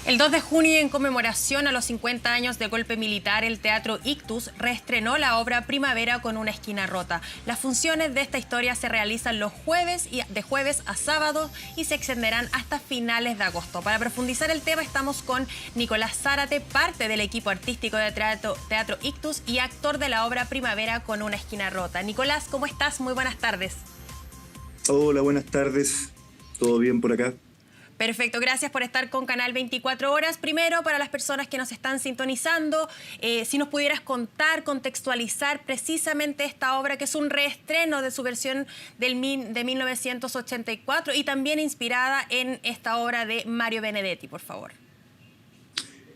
El 2 de junio, en conmemoración a los 50 años del golpe militar, el Teatro Ictus reestrenó la obra Primavera con una esquina rota. Las funciones de esta historia se realizan los jueves y de jueves a sábado y se extenderán hasta finales de agosto. Para profundizar el tema estamos con Nicolás Zárate, parte del equipo artístico de Teatro Ictus y actor de la obra Primavera con una esquina rota. Nicolás, ¿cómo estás? Muy buenas tardes. Hola, buenas tardes. ¿Todo bien por acá? Perfecto, gracias por estar con Canal 24 Horas. Primero, para las personas que nos están sintonizando, si nos pudieras contar, contextualizar precisamente esta obra, que es un reestreno de su versión de 1984 y también inspirada en esta obra de Mario Benedetti, por favor.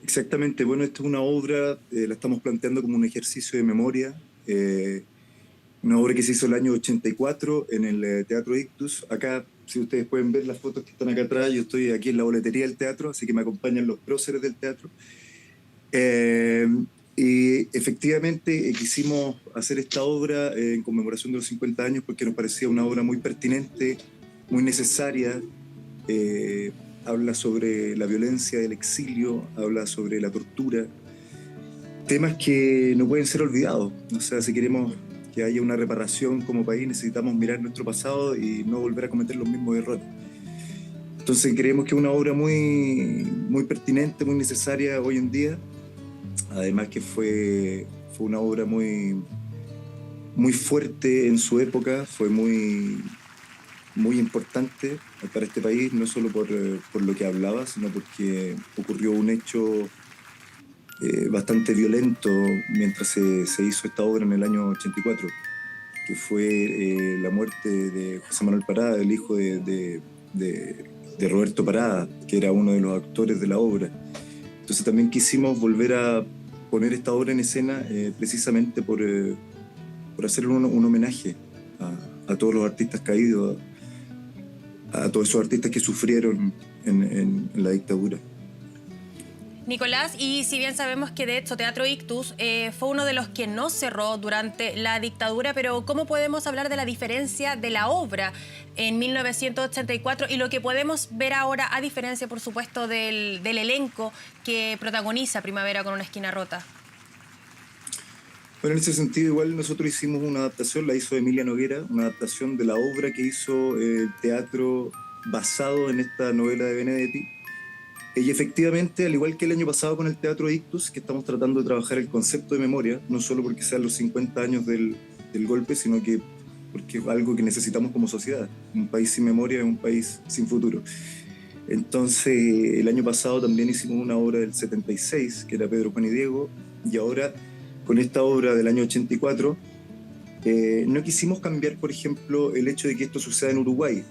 Exactamente, bueno, esta es una obra, la estamos planteando como un ejercicio de memoria, una obra que se hizo el año 84 en el Teatro Ictus. Acá, si ustedes pueden ver las fotos que están acá atrás, yo estoy aquí en la boletería del teatro, así que me acompañan los próceres del teatro. Y efectivamente quisimos hacer esta obra en conmemoración de los 50 años porque nos parecía una obra muy pertinente, muy necesaria. Habla sobre la violencia del exilio, habla sobre la tortura, temas que no pueden ser olvidados. O sea, si queremos que haya una reparación como país, necesitamos mirar nuestro pasado y no volver a cometer los mismos errores. Entonces creemos que es una obra muy pertinente, muy necesaria hoy en día. Además que fue una obra muy fuerte en su época, fue muy importante para este país, no solo por lo que hablaba, sino porque ocurrió un hecho bastante violento mientras se hizo esta obra en el año 84, que fue la muerte de José Manuel Parada, el hijo de Roberto Parada, que era uno de los actores de la obra. Entonces también quisimos volver a poner esta obra en escena precisamente por hacer un homenaje a todos los artistas caídos, a todos esos artistas que sufrieron en la dictadura. Nicolás, y si bien sabemos que de hecho Teatro Ictus fue uno de los que no cerró durante la dictadura, pero ¿cómo podemos hablar de la diferencia de la obra en 1984 y lo que podemos ver ahora, a diferencia, por supuesto, del elenco que protagoniza Primavera con una esquina rota? Bueno, en ese sentido igual nosotros hicimos una adaptación, la hizo Emilia Noguera, una adaptación de la obra que hizo el teatro basado en esta novela de Benedetti. Y efectivamente, al igual que el año pasado con el Teatro Ictus, que estamos tratando de trabajar el concepto de memoria, no solo porque sean los 50 años del golpe, sino que porque es algo que necesitamos como sociedad. Un país sin memoria es un país sin futuro. Entonces, el año pasado también hicimos una obra del 76, que era Pedro, Juan y Diego, y ahora con esta obra del año 84, no quisimos cambiar, por ejemplo, el hecho de que esto suceda en Uruguay.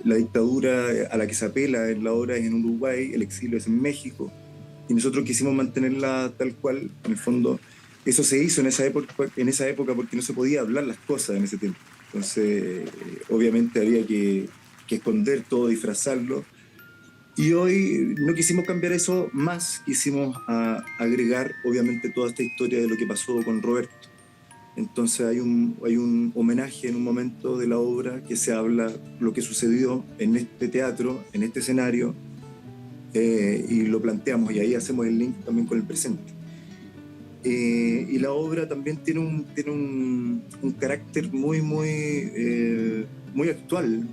La dictadura a la que se apela en la obra es en Uruguay, el exilio es en México, y nosotros quisimos mantenerla tal cual. En el fondo, eso se hizo en esa época porque no se podía hablar las cosas en ese tiempo. Entonces, obviamente había que esconder todo, disfrazarlo. Y hoy no quisimos cambiar eso más, quisimos agregar, obviamente, toda esta historia de lo que pasó con Roberto. Entonces hay un homenaje en un momento de la obra que se habla lo que sucedió en este teatro, en este escenario, y lo planteamos, y ahí hacemos el link también con el presente. Y la obra también tiene un carácter muy actual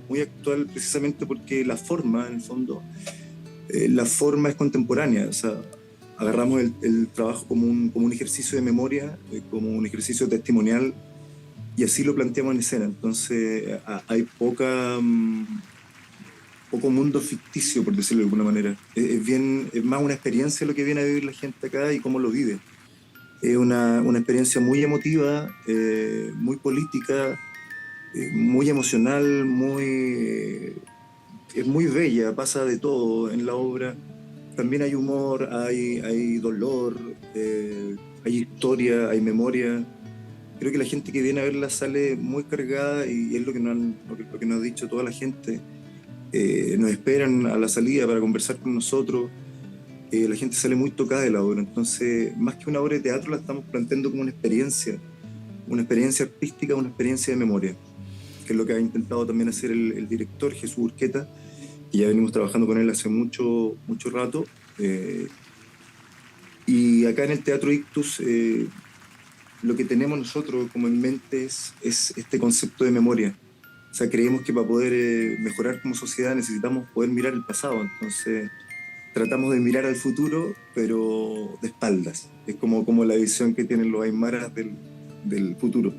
precisamente porque la forma, en el fondo, la forma es contemporánea. O sea, agarramos el trabajo como un ejercicio de memoria, como un ejercicio testimonial, y así lo planteamos en escena. Entonces hay poco mundo ficticio, por decirlo de alguna manera. Es más una experiencia lo que viene a vivir la gente acá y cómo lo vive. Es una experiencia muy emotiva, muy política, muy emocional, es muy bella, pasa de todo en la obra. También hay humor, hay dolor, hay historia, hay memoria. Creo que la gente que viene a verla sale muy cargada y es lo que nos ha dicho toda la gente. Nos esperan a la salida para conversar con nosotros. La gente sale muy tocada de la obra. Entonces, más que una obra de teatro, la estamos planteando como una experiencia artística, una experiencia de memoria, que es lo que ha intentado también hacer el director Jesús Urqueta, que ya venimos trabajando con él hace mucho, mucho rato. Y acá en el Teatro Ictus, lo que tenemos nosotros como en mente es este concepto de memoria. O sea, creemos que para poder mejorar como sociedad necesitamos poder mirar el pasado. Entonces, tratamos de mirar al futuro, pero de espaldas. Es como la visión que tienen los aymaras del futuro.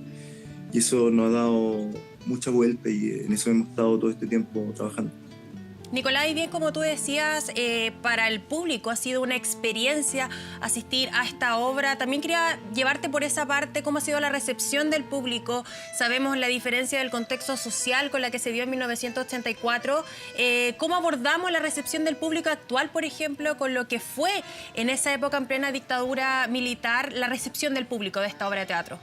Y eso nos ha dado mucha vuelta y en eso hemos estado todo este tiempo trabajando. Nicolás, y bien como tú decías, para el público ha sido una experiencia asistir a esta obra. También quería llevarte por esa parte, cómo ha sido la recepción del público. Sabemos la diferencia del contexto social con la que se dio en 1984. ¿Cómo abordamos la recepción del público actual, por ejemplo, con lo que fue en esa época en plena dictadura militar, la recepción del público de esta obra de teatro?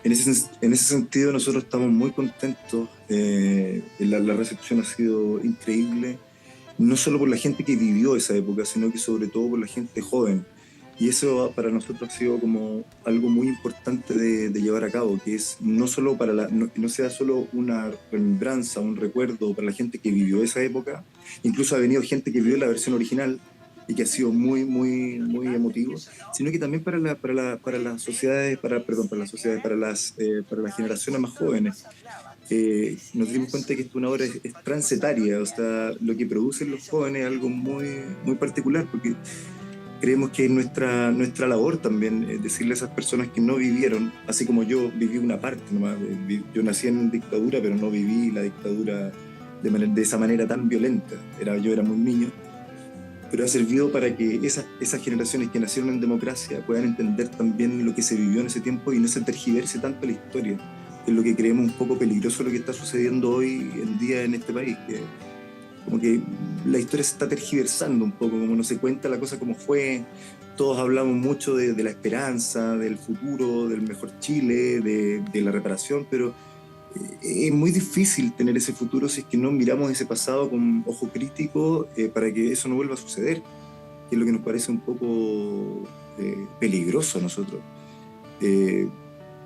En ese sentido, nosotros estamos muy contentos. La recepción ha sido increíble, no solo por la gente que vivió esa época, sino que sobre todo por la gente joven. Y eso para nosotros ha sido como algo muy importante de llevar a cabo, que es no solo no sea solo una remembranza, un recuerdo para la gente que vivió esa época. Incluso ha venido gente que vivió la versión original y que ha sido muy, muy, muy emotivo, sino que también para las sociedades, perdón, para las generaciones más jóvenes. Nos dimos cuenta que esta una obra es transetaria, o sea, lo que producen los jóvenes es algo muy, muy particular, porque creemos que es nuestra labor también decirle a esas personas que no vivieron, así como yo viví una parte nomás, yo nací en dictadura, pero no viví la dictadura de esa manera tan violenta, yo era muy niño, pero ha servido para que esas generaciones que nacieron en democracia puedan entender también lo que se vivió en ese tiempo y no se tergiverse tanto la historia, que es lo que creemos un poco peligroso lo que está sucediendo hoy en día en este país, que como que la historia se está tergiversando un poco, como no se cuenta la cosa como fue. Todos hablamos mucho de la esperanza, del futuro, del mejor Chile, de la reparación, pero es muy difícil tener ese futuro si es que no miramos ese pasado con ojo crítico para que eso no vuelva a suceder, que es lo que nos parece un poco peligroso a nosotros.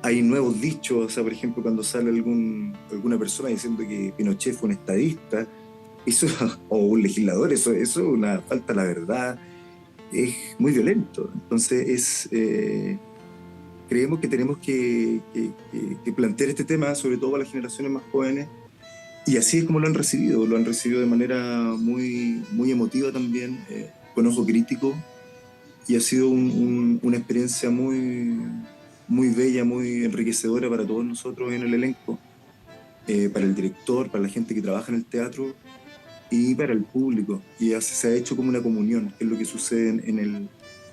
Hay nuevos dichos, o sea, por ejemplo, cuando sale alguna persona diciendo que Pinochet fue un estadista, eso, o un legislador, eso es una falta a la verdad, es muy violento. Entonces creemos que tenemos que plantear este tema, sobre todo para las generaciones más jóvenes, y así es como lo han recibido de manera muy, muy emotiva también, con ojo crítico, y ha sido una experiencia muy, muy bella, muy enriquecedora para todos nosotros en el elenco, para el director, para la gente que trabaja en el teatro, y para el público. Y se ha hecho como una comunión, que es lo que sucede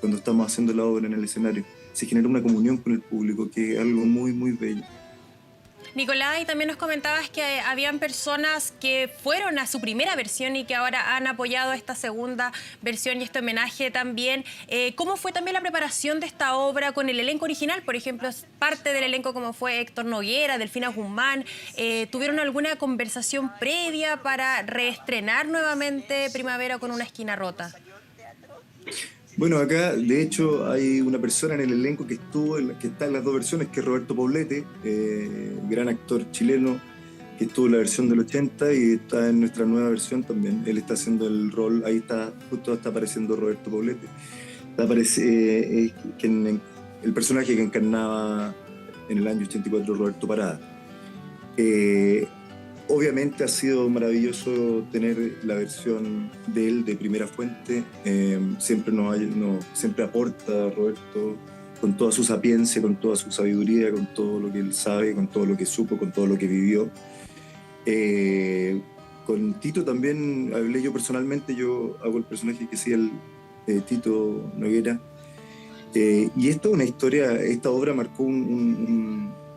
cuando estamos haciendo la obra en el escenario. Se genera una comunión con el público, que es algo muy, muy bello. Nicolás, y también nos comentabas que habían personas que fueron a su primera versión y que ahora han apoyado esta segunda versión y este homenaje también. ¿Cómo fue también la preparación de esta obra con el elenco original? Por ejemplo, parte del elenco como fue Héctor Noguera, Delfina Guzmán. ¿Tuvieron alguna conversación previa para reestrenar nuevamente Primavera con una esquina rota? Bueno, acá de hecho hay una persona en el elenco que está en las dos versiones, que es Roberto Poblete, gran actor chileno, que estuvo en la versión del 80 y está en nuestra nueva versión también. Él está haciendo el rol, ahí justo está apareciendo Roberto Poblete. El personaje que encarnaba en el año 84 Roberto Parada. Obviamente ha sido maravilloso tener la versión de él de primera fuente. Siempre aporta Roberto con toda su sapiencia, con toda su sabiduría, con todo lo que él sabe, con todo lo que supo, con todo lo que vivió. Con Tito también hablé yo personalmente, yo hago el personaje que sí, Tito Noguera. Y esto es una historia, esta obra marcó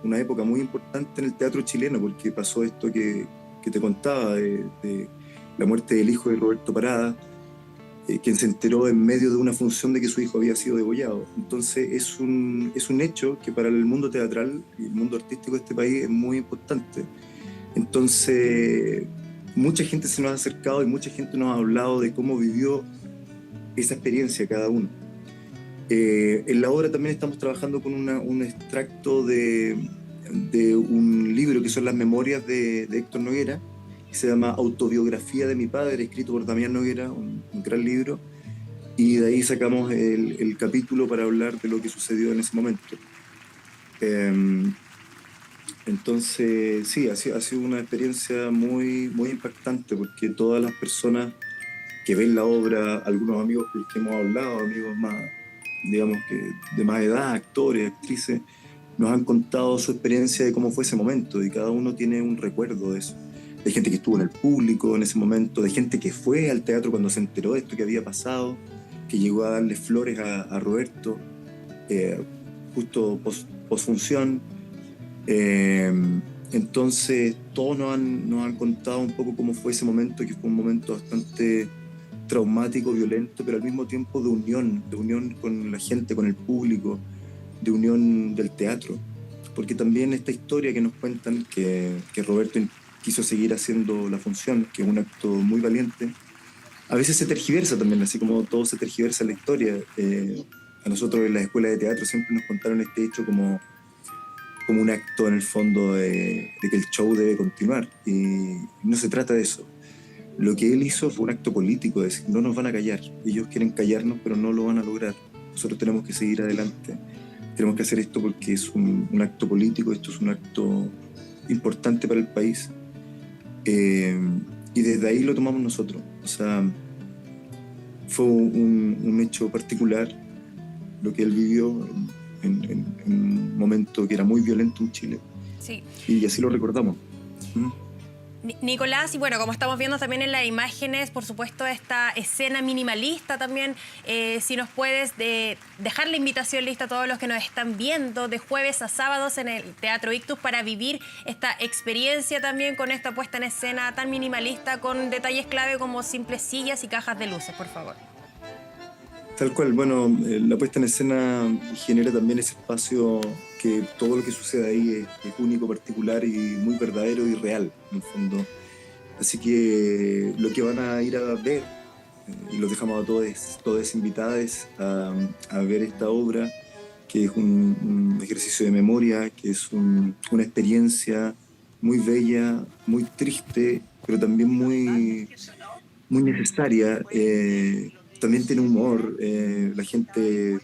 una época muy importante en el teatro chileno, porque pasó esto que te contaba, de la muerte del hijo de Roberto Parada, quien se enteró en medio de una función de que su hijo había sido degollado. Entonces es un hecho que para el mundo teatral y el mundo artístico de este país es muy importante. Entonces mucha gente se nos ha acercado y mucha gente nos ha hablado de cómo vivió esa experiencia cada uno. En la obra también estamos trabajando con un extracto de un libro que son las memorias de Héctor Noguera, que se llama Autobiografía de mi padre, escrito por Damián Noguera, un gran libro, y de ahí sacamos el capítulo para hablar de lo que sucedió en ese momento. Entonces, sí, ha sido una experiencia muy, muy impactante, porque todas las personas que ven la obra, algunos amigos con los que hemos hablado, amigos más, digamos que de más edad, actores, actrices, nos han contado su experiencia de cómo fue ese momento, y cada uno tiene un recuerdo de eso. De gente que estuvo en el público en ese momento, de gente que fue al teatro cuando se enteró de esto que había pasado, que llegó a darle flores a Roberto, justo post función. Entonces todos nos han contado un poco cómo fue ese momento, que fue un momento bastante traumático, violento, pero al mismo tiempo de unión con la gente, con el público, de unión del teatro. Porque también esta historia que nos cuentan, que Roberto quiso seguir haciendo la función, que es un acto muy valiente, a veces se tergiversa también, así como todo se tergiversa en la historia. A nosotros en la escuela de teatro siempre nos contaron este hecho como un acto en el fondo de que el show debe continuar, y no se trata de eso. Lo que él hizo fue un acto político, es decir, no nos van a callar, ellos quieren callarnos pero no lo van a lograr, nosotros tenemos que seguir adelante, tenemos que hacer esto porque es un acto político, esto es un acto importante para el país, y desde ahí lo tomamos nosotros. O sea, fue un hecho particular lo que él vivió en un momento que era muy violento en Chile. Sí. Y así lo recordamos. Nicolás, y bueno, como estamos viendo también en las imágenes, por supuesto, esta escena minimalista también, si nos puedes dejar la invitación lista a todos los que nos están viendo de jueves a sábados en el Teatro Ictus para vivir esta experiencia también con esta puesta en escena tan minimalista, con detalles clave como simples sillas y cajas de luces, por favor. Tal cual, bueno, la puesta en escena genera también ese espacio que todo lo que sucede ahí es único, particular y muy verdadero y real, en el fondo. Así que lo que van a ir a ver, y los dejamos a todos invitados a ver esta obra, que es un ejercicio de memoria, que es una experiencia muy bella, muy triste, pero también muy, muy necesaria. También tiene humor, la gente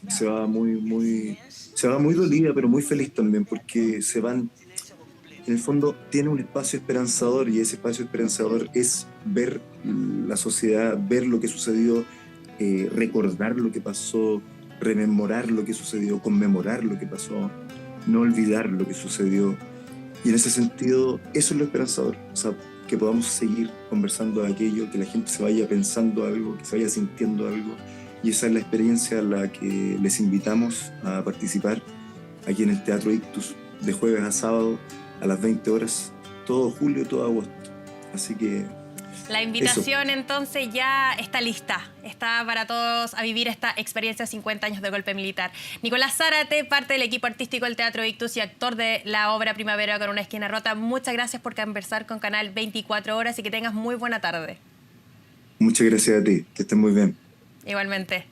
se va muy dolida, pero muy feliz también, porque se van, en el fondo tiene un espacio esperanzador, y ese espacio esperanzador es ver la sociedad, ver lo que sucedió, recordar lo que pasó, rememorar lo que sucedió, conmemorar lo que pasó, no olvidar lo que sucedió. Y en ese sentido, eso es lo esperanzador, o sea, que podamos seguir conversando de aquello, que la gente se vaya pensando algo, que se vaya sintiendo algo. Y esa es la experiencia a la que les invitamos a participar aquí en el Teatro Ictus, de jueves a sábado a las 20 horas, todo julio, todo agosto. Así que la invitación entonces ya está lista, está para todos a vivir esta experiencia de 50 años de golpe militar. Nicolás Zárate, parte del equipo artístico del Teatro Ictus y actor de la obra Primavera con una esquina rota, muchas gracias por conversar con Canal 24 Horas y que tengas muy buena tarde. Muchas gracias a ti, que estés muy bien. Igualmente.